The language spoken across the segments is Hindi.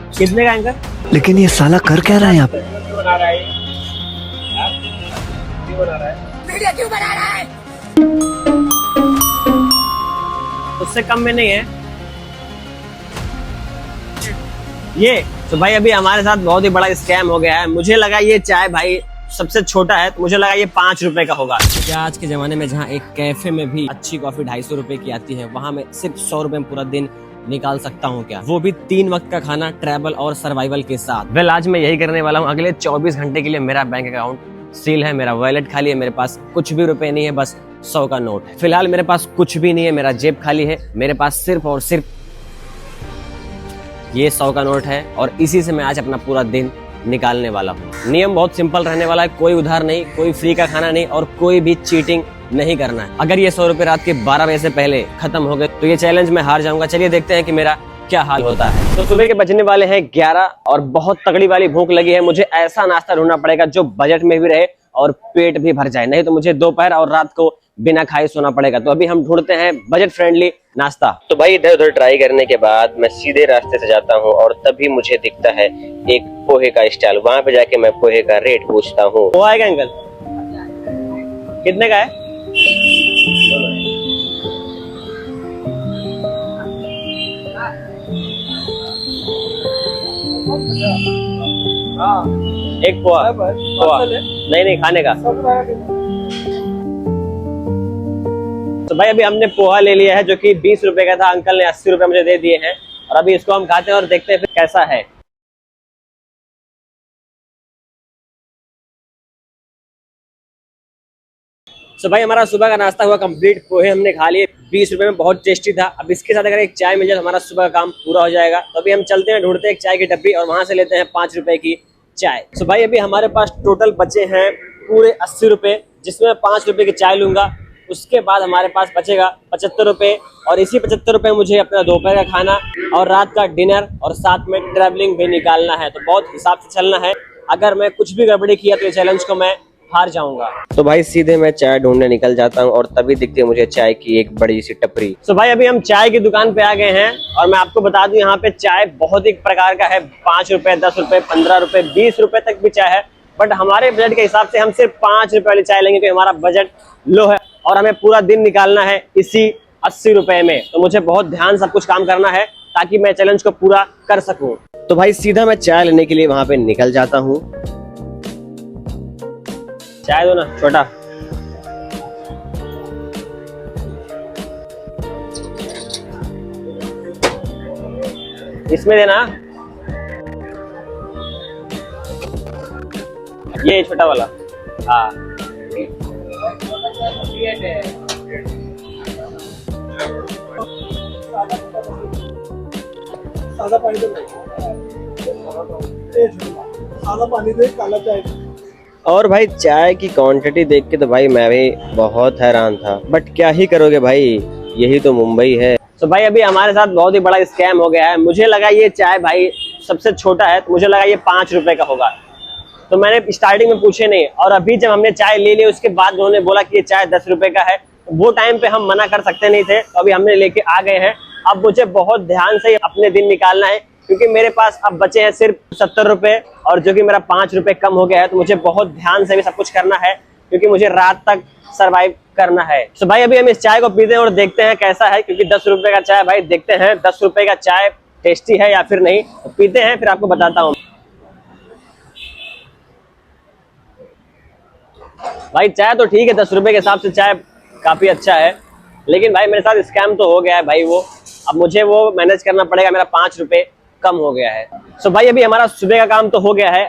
कितने का एंकर? लेकिन ये साला कर क्या रहा है यहाँ पे? बना रहा है क्यों बना रहा है? वीडियो क्यों बना रहा है? उससे कम में नहीं है ये। तो भाई अभी हमारे साथ बहुत ही बड़ा स्कैम हो गया है। मुझे लगा ये चाय भाई सबसे छोटा है, तो मुझे लगा ये 5 रुपए का होगा। क्या आज के जमाने में जहाँ एक कैफे में भी अच्छी कॉफी 250 रुपए की आती है, वहाँ मैं सिर्फ 100 रुपए में पूरा दिन निकाल सकता हूँ क्या? वो भी 3 वक्त का खाना, ट्रैवल और सर्वाइवल के साथ। वेल आज मैं यही करने वाला हूँ। अगले 24 घंटे के लिए मेरा बैंक अकाउंट सील है, मेरा वॉलेट खाली है, मेरे पास कुछ भी रुपए नहीं है, बस 100 का नोट है। फिलहाल मेरे पास कुछ भी नहीं है, मेरा जेब खाली है, मेरे पास सिर्फ और सिर्फ ये 100 का नोट है और इसी से मैं आज अपना पूरा दिन निकालने वाला हूँ। नियम बहुत सिंपल रहने वाला है, कोई उधार नहीं, कोई फ्री का खाना नहीं और कोई भी चीटिंग नहीं करना है। अगर ये 100 रुपए रात के 12 बजे से पहले खत्म हो गए तो ये चैलेंज मैं हार जाऊंगा। चलिए देखते हैं कि मेरा क्या हाल होता है। तो सुबह के बजने वाले हैं 11 और बहुत तगड़ी वाली भूख लगी है। मुझे ऐसा नाश्ता ढूंढना पड़ेगा जो बजट में भी रहे और पेट भी भर जाए, नहीं तो मुझे दोपहर और रात को बिना खाए सोना पड़ेगा। तो अभी हम ढूंढते हैं बजट फ्रेंडली नाश्ता। तो भाई इधर उधर ट्राई करने के बाद मैं सीधे रास्ते से जाता हूँ और तभी मुझे दिखता है एक पोहे का स्टॉल। वहां पे जाके मैं पोहे का रेट पूछता हूँ। पोहा है क्या अंकल? कितने का है? एक पोहा। पोहा नहीं खाने का। तो भाई अभी हमने पोहा ले लिया है जो कि 20 रुपए का था। अंकल ने 80 रुपए मुझे दे दिए हैं और अभी इसको हम खाते हैं और देखते हैं फिर कैसा है। तो भाई हमारा सुबह का नाश्ता हुआ कंप्लीट। पोहे हमने खा लिए, 20 रुपए में बहुत टेस्टी था। अब इसके साथ अगर एक चाय मिल जाए तो हमारा सुबह का काम पूरा हो जाएगा। तो अभी हम चलते हैं, ढूंढते हैं एक चाय की डब्बी और वहां से लेते हैं 5 रुपए की चाय। तो भाई अभी हमारे पास टोटल बचे हैं पूरे 80 रुपए, जिसमें 5 रुपए की चाय लूंगा। उसके बाद हमारे पास बचेगा 75 रुपए और इसी 75 रुपए मुझे अपना दोपहर का खाना और रात का डिनर और साथ में ट्रैवलिंग भी निकालना है। तो बहुत हिसाब से चलना है। अगर मैं कुछ भी गड़बड़ी किया तो ये चैलेंज को मैं हार जाऊंगा। तो भाई सीधे मैं चाय ढूंढने निकल जाता हूँ और तभी दिखती है मुझे चाय की एक बड़ी सी टपरी। तो भाई अभी हम चाय की दुकान पे आ गए हैं और मैं आपको बता दूं यहाँ पे चाय बहुत ही प्रकार का है। 5 रुपए, 10 रुपए, 15 रुपए, 20 रुपए तक भी चाय है। बट हमारे बजट के हिसाब से हम सिर्फ 5 रुपए वाली चाय लेंगे क्योंकि हमारा बजट लो है और हमें पूरा दिन निकालना है इसी 80 रुपए में। तो मुझे बहुत ध्यान सब कुछ काम करना है ताकि मैं चैलेंज को पूरा कर सकूं। तो भाई सीधा मैं चाय लेने के लिए वहां पे निकल जाता हूँ। चाय दो ना छोटा। इसमें देना, ये छोटा वाला। हाँ सादा पानी दे, सादा पानी दे, काला चाय। और भाई चाय की क्वांटिटी देख के तो भाई मैं भी बहुत हैरान था, बट क्या ही करोगे भाई, यही तो मुंबई है। तो भाई अभी हमारे साथ बहुत ही बड़ा स्कैम हो गया है। मुझे लगा ये चाय भाई सबसे छोटा है, तो मुझे लगा ये 5 रुपए का होगा। तो मैंने स्टार्टिंग में पूछे नहीं और अभी जब हमने चाय ले ली उसके बाद उन्होंने बोला कि ये चाय 10 रुपए का है। वो टाइम पे हम मना कर सकते नहीं थे, तो अभी हमने लेके आ गए हैं। अब मुझे बहुत ध्यान से अपने दिन निकालना है क्योंकि मेरे पास अब बचे हैं सिर्फ 70 रुपए और जो कि मेरा 5 रुपए कम हो गया है। तो मुझे बहुत ध्यान से भी सब कुछ करना है क्योंकि मुझे रात तक सरवाइव करना है। तो भाई अभी हम इस चाय को पीते हैं और देखते हैं कैसा है, क्योंकि 10 रुपए का चाय भाई देखते हैं 10 रुपए का चाय टेस्टी है या फिर नहीं। तो पीते हैं फिर आपको बताता हूँ। भाई चाय तो ठीक है, 10 रुपए के हिसाब से चाय काफी अच्छा है, लेकिन भाई मेरे साथ स्कैम तो हो गया है भाई। वो अब मुझे वो मैनेज करना पड़ेगा, मेरा 5 रुपए कम हो गया है। सो भाई अभी हमारा सुबह का काम तो हो गया है।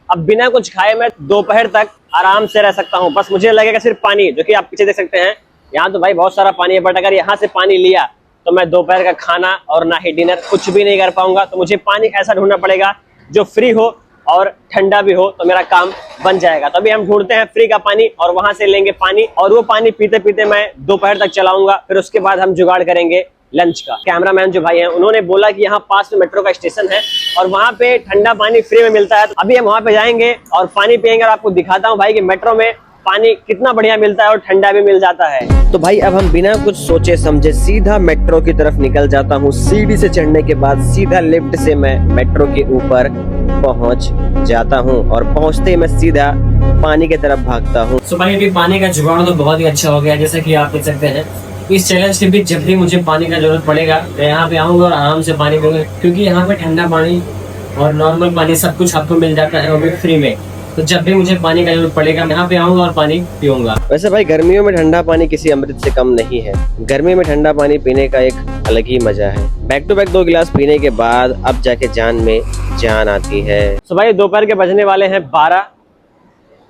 अब बिना कुछ खाए मैं दोपहर तक आराम से रह सकता हूँ। बस मुझे लगेगा सिर्फ पानी, जो कि आप पीछे देख सकते हैं। यहाँ तो भाई बहुत सारा पानी है, बट अगर यहाँ से पानी लिया तो मैं दोपहर का खाना और ना ही डिनर कुछ भी नहीं कर पाऊंगा। तो मुझे पानी ऐसा ढूंढना पड़ेगा जो फ्री हो और ठंडा भी हो, तो मेरा काम बन जाएगा। तो अभी हम ढूंढते हैं फ्री का पानी और वहां से लेंगे पानी और वो पानी पीते पीते मैं दोपहर तक चलाऊंगा। फिर उसके बाद हम जुगाड़ करेंगे लंच का। कैमरामैन जो भाई हैं उन्होंने बोला कि यहाँ पास में मेट्रो का स्टेशन है और वहाँ पे ठंडा पानी फ्री में मिलता है। तो अभी हम वहाँ पे जाएंगे और पानी पियेंगे और आपको दिखाता हूँ भाई कि मेट्रो में पानी कितना बढ़िया मिलता है और ठंडा भी मिल जाता है। तो भाई अब हम बिना कुछ सोचे समझे सीधा मेट्रो की तरफ निकल जाता हूँ। सीढ़ी से चढ़ने के बाद सीधा लिफ्ट से मैं मेट्रो के ऊपर पहुंच जाता हूं और पहुंचते ही मैं सीधा पानी की तरफ भागता हूं। तो भाई अभी पानी का जुगाड़ तो बहुत ही अच्छा हो गया, जैसा कि आप देख सकते हैं। इस चैलेंज के बीच जब भी मुझे पानी का जरूरत पड़ेगा तो यहाँ पे आऊंगा और आराम से पानी पीऊंगा, क्योंकि यहाँ पे ठंडा पानी और नॉर्मल पानी सब कुछ आपको मिल जाता है, वो भी फ्री में। तो जब भी मुझे पानी का जरूरत पड़ेगा यहाँ पे आऊंगा और पानी पीऊंगा। वैसे भाई गर्मियों में ठंडा पानी किसी अमृत से कम नहीं है। गर्मी में ठंडा पानी पीने का एक अलग ही मजा है। बैक टू बैक 2 गिलास पीने के बाद अब जाके जान में जान आती है। तो भाई दोपहर के बजने वाले हैं 12।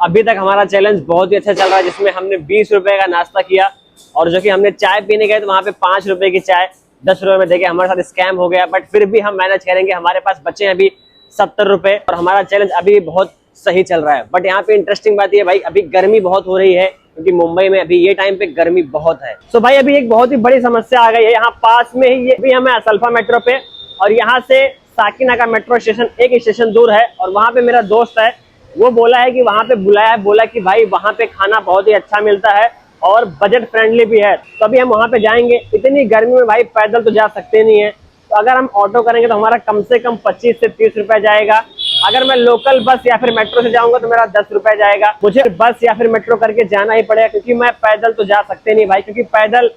अभी तक हमारा चैलेंज बहुत ही अच्छा चल रहा है, जिसमें हमने 20 रुपए का नाश्ता किया और जो कि हमने चाय पीने गए तो वहाँ पे 5 रुपए की चाय 10 रुपए में देके हमारे साथ स्कैम हो गया। बट फिर भी हम मैनेज करेंगे। हमारे पास बचे हैं अभी 70 रुपए और हमारा चैलेंज अभी बहुत सही चल रहा है। बट यहाँ पे इंटरेस्टिंग बात ये भाई, अभी गर्मी बहुत हो रही है, क्योंकि मुंबई में अभी ये टाइम पे गर्मी बहुत है। तो भाई अभी एक बहुत ही बड़ी समस्या आ गई है। यहाँ पास में ही ये भी हम असल्फा मेट्रो पे और यहाँ से साकिनाका मेट्रो स्टेशन एक स्टेशन दूर है और वहाँ पे मेरा दोस्त है, वो बोला है कि वहाँ पे बुलाया है, बोला कि भाई वहाँ पे खाना बहुत ही अच्छा मिलता है और बजट फ्रेंडली भी है। तो अभी हम वहाँ पे जाएंगे। इतनी गर्मी में भाई पैदल तो जा सकते नहीं है, तो अगर हम ऑटो करेंगे तो हमारा कम से कम 25 से 30 रुपए जाएगा। अगर मैं लोकल बस या फिर मेट्रो से जाऊंगा तो मेरा 10 रुपए जाएगा। मुझे बस या फिर मेट्रो करके जाना ही पड़ेगा, क्योंकि मैं पैदल तो जा सकते नहीं भाई, क्योंकि पैदल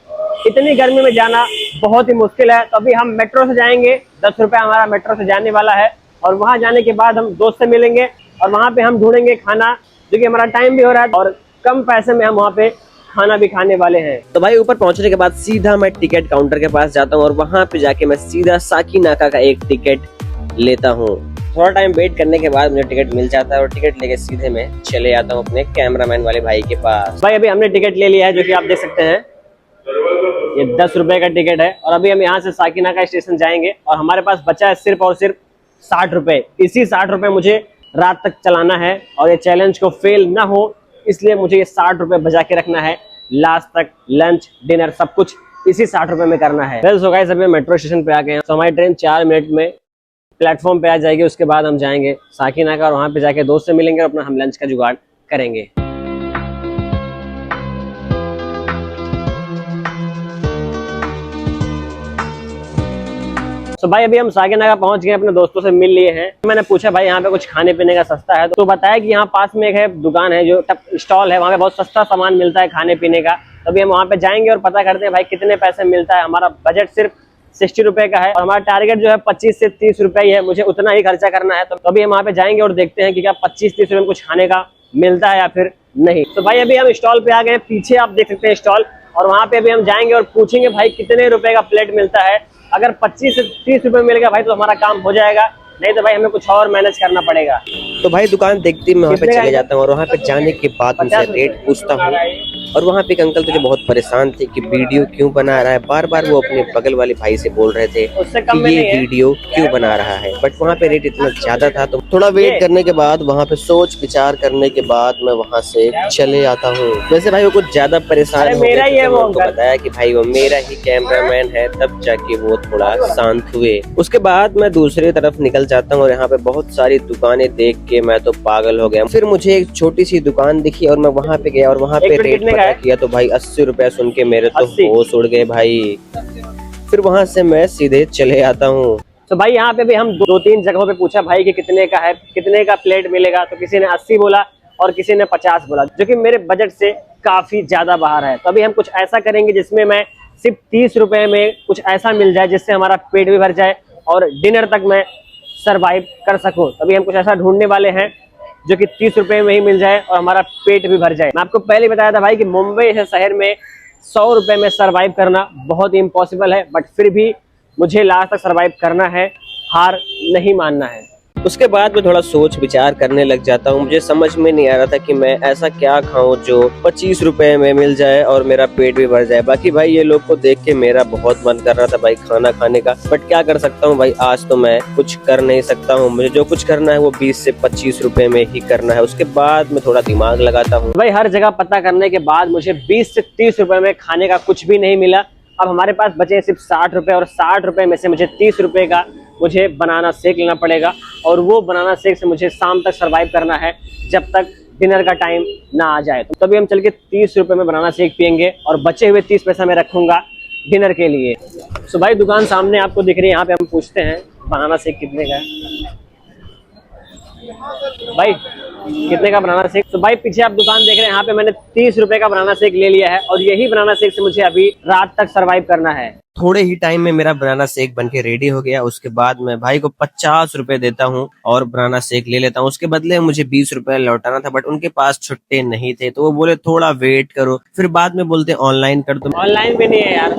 इतनी गर्मी में जाना बहुत ही मुश्किल है। तो अभी हम मेट्रो से जाएंगे, 10 रुपए हमारा मेट्रो से जाने वाला है और वहां जाने के बाद हम दोस्त से मिलेंगे और वहां पे हम ढूंढेंगे खाना, जो कि हमारा टाइम भी हो रहा है और कम पैसे में हम वहाँ पे खाना भी खाने वाले हैं। तो भाई ऊपर पहुंचने के बाद सीधा मैं टिकट काउंटर के पास जाता हूँ और वहां पे जाके मैं सीधा साकिनाका का एक टिकट लेता हूँ। थोड़ा टाइम वेट करने के बाद मुझे टिकट मिल जाता है और टिकट लेके सीधे मैं चले जाता हूँ अपने कैमरामैन वाले भाई के पास। भाई अभी हमने टिकट ले लिया है, जो कि आप देख सकते हैं, ये 10 रुपए का टिकट है और अभी हम यहाँ से साकिनाका स्टेशन जाएंगे और हमारे पास बचा है सिर्फ और सिर्फ 60 रुपए। इसी 60 रुपए मुझे रात तक चलाना है और ये चैलेंज को फेल ना हो, इसलिए मुझे ये 60 रुपए बचा के रखना है। लास्ट तक लंच डिनर सब कुछ इसी 60 रुपए में करना है। वेल सो गाइस अभी मेट्रो स्टेशन पे आ गए हैं, तो हमारी ट्रेन 4 मिनट में प्लेटफॉर्म पे आ जाएगी। उसके बाद हम जाएंगे साकिनाका और वहां पे जाके दोस्त से मिलेंगे और अपना हम लंच का जुगाड़ करेंगे। तो भाई अभी हम साकिनाका पहुंच गए, अपने दोस्तों से मिल लिए हैं। मैंने पूछा भाई यहाँ पे कुछ खाने पीने का सस्ता है, तो बताया कि यहाँ पास में एक है दुकान है, जो स्टॉल है, वहाँ पे बहुत सस्ता सामान मिलता है खाने पीने का। तो अभी हम वहाँ पे जाएंगे और पता करते हैं भाई कितने पैसे मिलता है। हमारा बजट सिर्फ 60 रुपए का है और हमारा टारगेट जो है 25 से 30 रुपए ही है, मुझे उतना ही खर्चा करना है। तो अभी हम वहाँ पे जाएंगे और देखते हैं कि क्या 25-30 रुपए में कुछ खाने का मिलता है या फिर नहीं। तो भाई अभी हम स्टॉल पे आ गए, पीछे आप देख सकते हैं स्टॉल, और वहाँ पे अभी हम जाएंगे और पूछेंगे भाई कितने रुपए का प्लेट मिलता है। अगर 25 से 30 रुपए मिल गया भाई तो हमारा काम हो जाएगा, नहीं तो भाई हमें कुछ और मैनेज करना पड़ेगा। तो भाई दुकान देखते मैं वहाँ पे चले जाता हूँ और वहाँ पे जाने के बाद उनसे रेट पूछता हूँ और वहाँ पे एक अंकल थे जो बहुत परेशान थे कि वीडियो क्यों बना रहा है। बार बार वो अपने बगल वाले भाई से बोल रहे थे कि ये वीडियो क्यों बना रहा है, बट वहाँ पे रेट इतना ज्यादा था। तो थोड़ा वेट करने के बाद वहाँ पे सोच विचार करने के बाद मैं वहाँ से चले आता हूँ। वैसे भाई वो कुछ ज्यादा परेशान हो गए, तो उनको बताया कि भाई वो मेरा ही कैमरामैन है, तब जाके वो थोड़ा शांत हुए। उसके बाद मैं दूसरी तरफ निकल जाता हूँ और यहाँ पे बहुत सारी दुकानें देख के मैं तो पागल हो गया। फिर मुझे एक छोटी सी दुकान दिखी और मैं वहाँ पे गया और वहाँ पे रेट पता किया तो भाई 80 रुपया सुन के मेरे तो होश उड़ गए भाई। फिर वहाँ से मैं सीधे चले आता हूँ। तो भाई यहाँ पे भी हम 2-3 जगहों पे पूछा भाई कि कितने का है, कितने का प्लेट मिलेगा। तो किसी ने 80 बोला और किसी ने 50 बोला, जो कि मेरे बजट से काफी ज्यादा बाहर है। तो अभी हम कुछ ऐसा करेंगे जिसमें मैं सिर्फ 30 रुपए में कुछ ऐसा मिल जाए जिससे हमारा पेट भी भर जाए और डिनर तक मैं सरवाइव कर सकूं। तभी हम कुछ ऐसा ढूंढने वाले हैं जो कि 30 रुपए में ही मिल जाए और हमारा पेट भी भर जाए। मैं आपको पहले बताया था भाई कि मुंबई जैसे शहर में 100 रुपए में सरवाइव करना बहुत ही इम्पॉसिबल है, बट फिर भी मुझे लास्ट तक सरवाइव करना है, हार नहीं मानना है। उसके बाद मैं थोड़ा सोच विचार करने लग जाता हूँ। मुझे समझ में नहीं आ रहा था कि मैं ऐसा क्या खाऊं जो 25 रुपए में मिल जाए और मेरा पेट भी भर जाए। बाकी भाई ये लोग को देख के मेरा बहुत मन कर रहा था भाई खाना खाने का, बट क्या कर सकता हूँ भाई, आज तो मैं कुछ कर नहीं सकता हूँ। मुझे जो कुछ करना है वो 20 से 25 रुपए में ही करना है। उसके बाद मैं थोड़ा दिमाग लगाता हूँ। भाई हर जगह पता करने के बाद मुझे 20 से 30 रुपए में खाने का कुछ भी नहीं मिला। अब हमारे पास बचे सिर्फ 60 रुपए और 60 रुपए में से मुझे 30 रुपए का मुझे बनाना शेक लेना पड़ेगा और वो बनाना शेक से मुझे शाम तक सरवाइव करना है, जब तक डिनर का टाइम ना आ जाए। तो तभी हम चल के 30 रुपए में बनाना शेक पियेंगे और बचे हुए 30 पैसा मैं रखूंगा डिनर के लिए। सो भाई दुकान सामने आपको दिख रही है, यहाँ पे हम पूछते हैं बनाना शेक कितने का है भाई, कितने का बनाना शेक। तो भाई पीछे आप दुकान देख रहे हैं, यहाँ पे मैंने 30 रुपए का बनाना शेक ले लिया है और यही बनाना शेक से मुझे अभी रात तक सरवाइव करना है। थोड़े ही टाइम में मेरा बनाना शेक बनके रेडी हो गया। उसके बाद मैं भाई को 50 रुपए देता हूँ और बनाना शेक ले लेता हूँ। उसके बदले मुझे 20 रुपए लौटाना था, बट उनके पास छुट्टे नहीं थे, तो वो बोले थोड़ा वेट करो। फिर बाद में बोलते ऑनलाइन कर दो। ऑनलाइन भी नहीं है यार,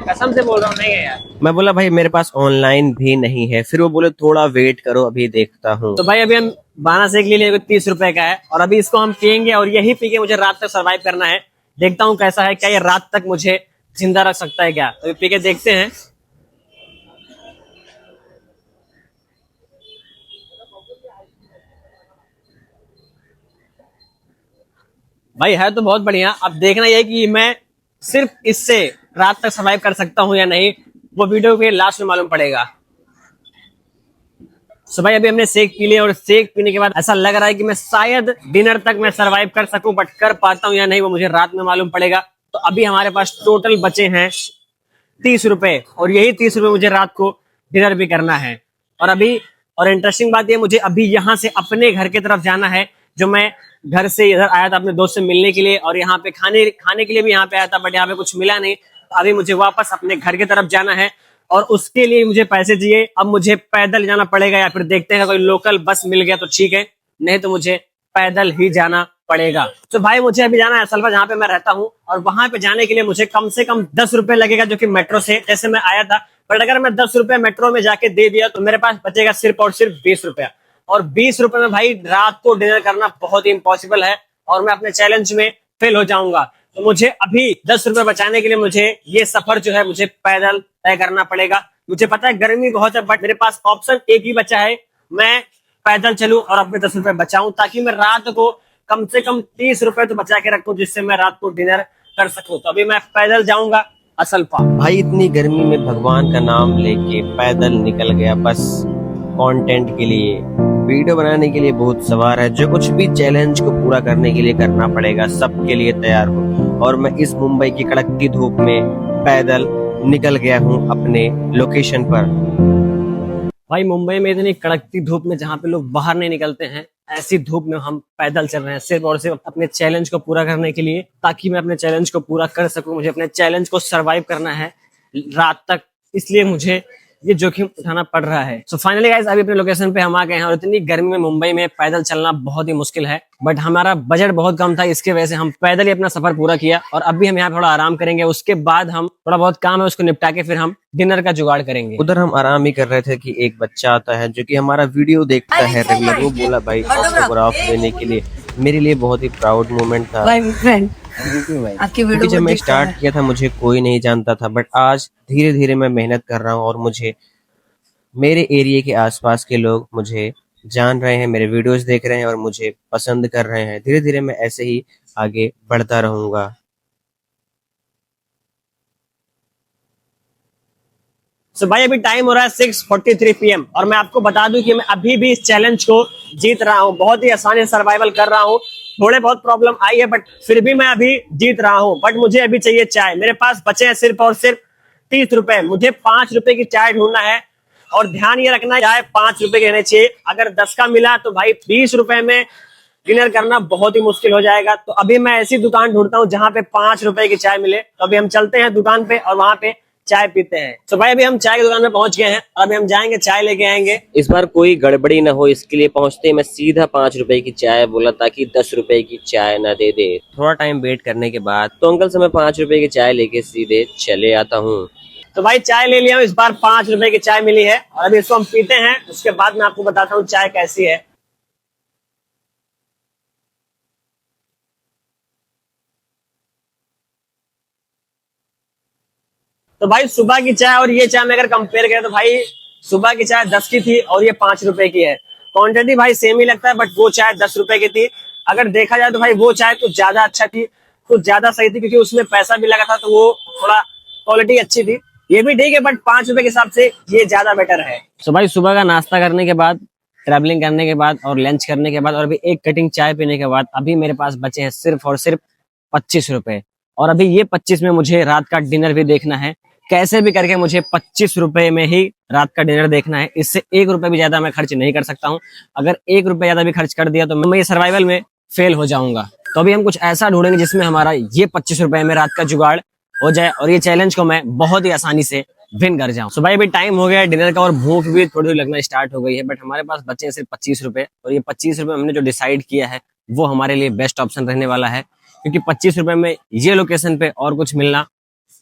कसम से बोल रहा हूँ, नहीं है यार। मैं बोला भाई मेरे पास ऑनलाइन भी नहीं है। फिर वो बोले थोड़ा वेट करो, अभी देखता हूँ। तो भाई अभी हम बनाना शेक ले लिए, 30 रुपए का है और अभी इसको हम पियेंगे और यही पी के मुझे रात तक सरवाइव करना है। देखता हूँ कैसा है, क्या ये रात तक मुझे जिंदा रख सकता है क्या। तो पी के देखते हैं। भाई है तो बहुत बढ़िया। अब देखना यह है कि मैं सिर्फ इससे रात तक सरवाइव कर सकता हूं या नहीं, वो वीडियो के लास्ट में मालूम पड़ेगा। सो भाई अभी हमने शेक पी लिया और शेक पीने के बाद ऐसा लग रहा है कि मैं शायद डिनर तक मैं सरवाइव कर सकूं, बट कर पाता हूं या नहीं वो मुझे रात में मालूम पड़ेगा। तो अभी हमारे पास टोटल बचे हैं 30 रुपए और यही 30 रुपए मुझे रात को डिनर भी करना है। और इंटरेस्टिंग बात ये, मुझे अभी यहाँ से अपने घर की तरफ जाना है। जो मैं घर से इधर आया था अपने दोस्त से मिलने के लिए और यहाँ पे खाने के लिए भी यहाँ पे आया था, बट यहाँ पे कुछ मिला नहीं। अभी मुझे वापस अपने घर की तरफ जाना है और उसके लिए मुझे पैसे चाहिए। अब मुझे पैदल जाना पड़ेगा या फिर देखते हैं कोई लोकल बस मिल गया तो ठीक है, नहीं तो मुझे पैदल ही जाना पड़ेगा। तो भाई मुझे अभी जाना है असलफा, जहाँ पे मैं रहता हूँ, और वहां पे जाने के लिए मुझे कम से कम 10 रुपए लगेगा, जो कि मेट्रो से जैसे मैं आया था। बट अगर मैं 10 रुपए मेट्रो में जाके दे दिया तो मेरे पास बचेगा सिर्फ और सिर्फ 20 रुपया। और 20 रुपए में भाई रात को डिनर करना बहुत ही इम्पॉसिबल है और मैं अपने चैलेंज में फेल हो जाऊंगा। तो मुझे अभी 10 रुपए बचाने के लिए मुझे ये सफर जो है मुझे पैदल तय करना पड़ेगा। मुझे पता है गर्मी बहुत है, बट मेरे पास ऑप्शन एक ही बचा है, मैं पैदल चलूं और अपने 10 रुपए बचाऊं, ताकि मैं रात को कम से कम 30 रुपए तो बचा के रखूं, जिससे मैं रात को डिनर कर सकूं। तो अभी मैं पैदल जाऊंगा असलफा। भाई इतनी गर्मी में भगवान का नाम लेके पैदल निकल गया, बस कंटेंट के लिए, वीडियो बनाने के लिए बहुत सवार है। जो कुछ भी चैलेंज को पूरा करने के लिए करना पड़ेगा, सबके लिए तैयार हूँ। और मैं इस मुंबई की कड़कती धूप में पैदल निकल गया हूँ अपने लोकेशन पर। भाई मुंबई में इतनी कड़कती धूप में जहाँ पे लोग बाहर नहीं निकलते हैं, ऐसी धूप में हम पैदल चल रहे हैं सिर्फ और सिर्फ अपने चैलेंज को पूरा करने के लिए, ताकि मैं अपने चैलेंज को पूरा कर सकूं। मुझे अपने चैलेंज को सरवाइव करना है रात तक, इसलिए मुझे ये जोखिम उठाना पड़ रहा है। सो फाइनली गाइस अभी अपने लोकेशन पे हम आ गए हैं और इतनी गर्मी में मुंबई में पैदल चलना बहुत ही मुश्किल है, बट हमारा बजट बहुत कम था, इसके वजह से हम पैदल ही अपना सफर पूरा किया। और अभी हम यहाँ थोड़ा आराम करेंगे, उसके बाद हम थोड़ा बहुत काम है उसको निपटा के फिर हम डिनर का जुगाड़ करेंगे। उधर हम आराम ही कर रहे थे कि एक बच्चा आता है जो कि हमारा वीडियो देखता है रेगुलर। वो बोला भाई ऑटोग्राफ लेने के लिए। मेरे लिए बहुत ही प्राउड मोमेंट था आपकी क्योंकि जब मैं स्टार्ट किया था मुझे कोई नहीं जानता था, बट आज धीरे धीरे मैं मेहनत कर रहा हूँ और मुझे मेरे एरिया के आसपास के लोग मुझे जान रहे हैं, मेरे वीडियोस देख रहे हैं और मुझे पसंद कर रहे हैं। धीरे धीरे मैं ऐसे ही आगे बढ़ता रहूंगा। सो भाई अभी टाइम हो रहा है 6:43 PM और मैं आपको बता दूं कि मैं अभी भी इस चैलेंज को जीत रहा हूं, बहुत ही आसानी से सर्वाइवल कर रहा हूं। थोड़े बहुत प्रॉब्लम आई है बट फिर भी मैं अभी जीत रहा हूं। बट मुझे अभी चाहिए चाय, मेरे पास बचे हैं सिर्फ और सिर्फ 30 रुपए। मुझे 5 रुपए की चाय ढूंढना है और ध्यान ये रखना चाय 5 रुपए की रहनी चाहिए। अगर 10 का मिला तो भाई 20 रुपए में डिनर करना बहुत ही मुश्किल हो जाएगा। तो अभी मैं ऐसी दुकान ढूंढता हूँ जहां पे 5 रुपए की चाय मिले। तो अभी हम चलते हैं दुकान पे और वहां पे चाय पीते हैं। तो भाई अभी हम चाय की दुकान में पहुंच गए हैं, अभी हम जाएंगे चाय लेके आएंगे। इस बार कोई गड़बड़ी ना हो, इसके लिए पहुंचते ही मैं सीधा 5 रुपए की चाय बोला ताकि 10 रुपए की चाय ना दे दे। थोड़ा टाइम वेट करने के बाद तो अंकल से मैं 5 रुपए की चाय लेके सीधे चले आता हूँ। तो भाई चाय ले लिया हूँ, इस बार 5 रुपए की चाय मिली है और अभी इसको हम पीते हैं। उसके बाद मैं आपको बताता हूँ चाय कैसी है। तो भाई सुबह की चाय और ये चाय में अगर कंपेयर करें तो भाई सुबह की चाय 10 की थी और ये 5 रुपए की है। क्वांटिटी भाई सेम ही लगता है, बट वो चाय 10 रुपए की थी। अगर देखा जाए तो भाई वो चाय कुछ ज्यादा अच्छा थी, कुछ ज्यादा सही थी, क्योंकि उसमें पैसा भी लगा था तो वो थोड़ा क्वालिटी अच्छी थी। ये भी ठीक है बट 5 रुपए के हिसाब से ये ज्यादा बेटर है। तो भाई सुबह का नाश्ता करने के बाद ट्रैवलिंग करने के बाद और लंच करने के बाद और अभी एक कटिंग चाय पीने के बाद अभी मेरे पास बचे हैं सिर्फ और सिर्फ 25 रुपए। और अभी ये 25 में मुझे रात का डिनर भी देखना है। कैसे भी करके मुझे 25 रुपए में ही रात का डिनर देखना है। इससे 1 रुपए भी ज्यादा मैं खर्च नहीं कर सकता हूँ। अगर 1 रुपए ज्यादा भी खर्च कर दिया तो मैं ये सर्वाइवल में फेल हो जाऊंगा। तो अभी हम कुछ ऐसा ढूंढेंगे जिसमें हमारा ये 25 रुपए में रात का जुगाड़ हो जाए और ये चैलेंज को मैं बहुत ही आसानी से विन कर जाऊं। सो भाई अभी टाइम हो गया है डिनर का और भूख भी थोड़ी थोड़ी लगना स्टार्ट हो गई है, बट हमारे पास बचे हैं सिर्फ 25 रुपए। और ये 25 रुपए हमने जो डिसाइड किया है वो हमारे लिए बेस्ट ऑप्शन रहने वाला है, क्योंकि 25 रुपए में ये लोकेशन पे और कुछ मिलना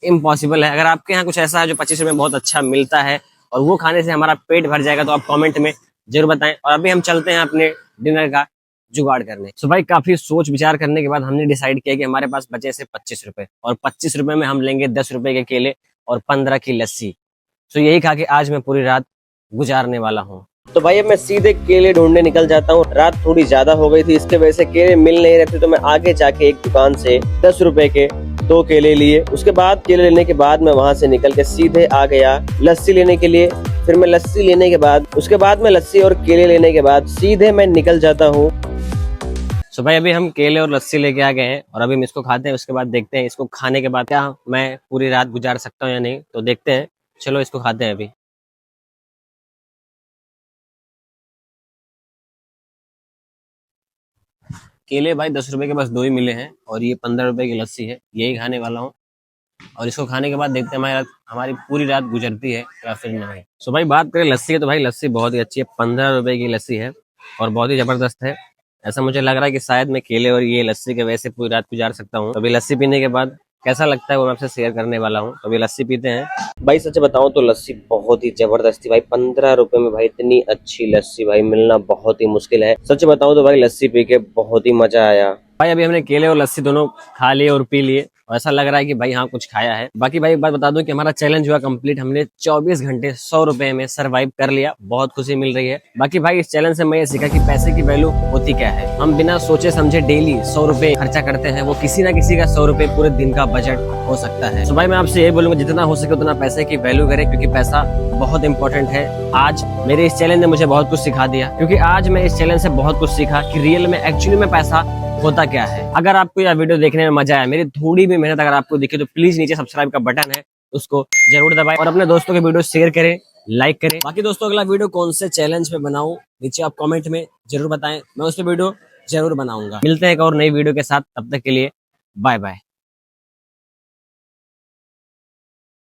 इम्पॉसिबल है। अगर आपके यहाँ कुछ ऐसा है जो 25 रुपए में बहुत अच्छा मिलता है और वो खाने से हमारा पेट भर जाएगा तो आप कमेंट में जरूर बताएं। और अभी हम चलते हैं अपने डिनर का जुगाड़ करने। सो भाई काफी सोच विचार करने के बाद हमने डिसाइड किया कि हमारे पास बचे सिर्फ 25 रुपए और 25 रुपए में हम लेंगे 10 रुपए के केले और 15 की लस्सी। सो यही खा के आज मैं पूरी रात गुजारने वाला हूँ। तो भाई अब मैं सीधे केले ढूंढने निकल जाता हूँ। रात थोड़ी ज्यादा हो गई थी, इसके वजह से केले मिल नहीं रहे थे, तो मैं आगे जाके एक दुकान से 10 रुपए के 2 केले लिए। उसके बाद केले लेने के बाद मैं वहां से निकल के सीधे आ गया लस्सी लेने के लिए। फिर मैं लस्सी लेने के बाद उसके बाद मैं लस्सी और केले लेने के बाद सीधे मैं निकल जाता हूँ। सो भाई अभी हम केले और लस्सी लेके आ गए हैं और अभी हम इसको खाते हैं। उसके बाद देखते हैं इसको खाने के बाद क्या मैं पूरी रात गुजार सकता हूँ या नहीं, तो देखते हैं। चलो इसको खाते हैं अभी। केले भाई 10 रुपए के बस 2 ही मिले हैं और ये 15 रुपए की लस्सी है, यही खाने वाला हूँ। और इसको खाने के बाद देखते हैं हमारी पूरी रात गुजरती है या फिर नहीं। सो भाई बात करें लस्सी की तो भाई लस्सी बहुत ही अच्छी है, 15 रुपए की लस्सी है और बहुत ही जबरदस्त है। ऐसा मुझे लग रहा है कि शायद मैं केले और ये लस्सी के वजह से पूरी रात गुजार सकता हूँ। तो अभी लस्सी पीने के बाद कैसा लगता है वो मैं आपसे शेयर करने वाला हूँ। तो अभी लस्सी पीते हैं। भाई सच बताऊं तो लस्सी बहुत ही जबरदस्त थी भाई। 15 रुपए में भाई इतनी अच्छी लस्सी भाई मिलना बहुत ही मुश्किल है। सच बताऊं तो भाई लस्सी पी के बहुत ही मजा आया। भाई अभी हमने केले और लस्सी दोनों खा लिए और पी लिए और ऐसा लग रहा है कि भाई हाँ कुछ खाया है। बाकी भाई एक बात बता दूं कि हमारा चैलेंज हुआ कंप्लीट। हमने 24 घंटे 100 रुपए में सरवाइव कर लिया, बहुत खुशी मिल रही है। बाकी भाई इस चैलेंज से मैं ये सीखा कि पैसे की वैल्यू होती क्या है। हम बिना सोचे समझे डेली 100 रुपए खर्चा करते हैं, वो किसी ना किसी का 100 रुपए पूरे दिन का बजट हो सकता है। तो भाई मैं आपसे ये बोलूंगा जितना हो सके उतना पैसे की वैल्यू करें, क्योंकि पैसा बहुत इंपॉर्टेंट है। आज मेरे इस चैलेंज ने मुझे बहुत कुछ सिखा दिया, क्योंकि आज मैं इस चैलेंज से बहुत कुछ सीखा कि रियल में एक्चुअली में पैसा होता क्या है। अगर आपको यह वीडियो देखने में मजा आया, मेरी थोड़ी भी मेहनत अगर आपको दिखे, तो प्लीज नीचे सब्सक्राइब का बटन है उसको जरूर दबाएं और अपने दोस्तों के वीडियो शेयर करें, लाइक करें। बाकी दोस्तों अगला वीडियो कौन से चैलेंज पे बनाऊं नीचे आप कमेंट में जरूर बताएं, मैं उस पर वीडियो जरूर बनाऊंगा। मिलते हैं एक और नई वीडियो के साथ, तब तक के लिए बाय बाय।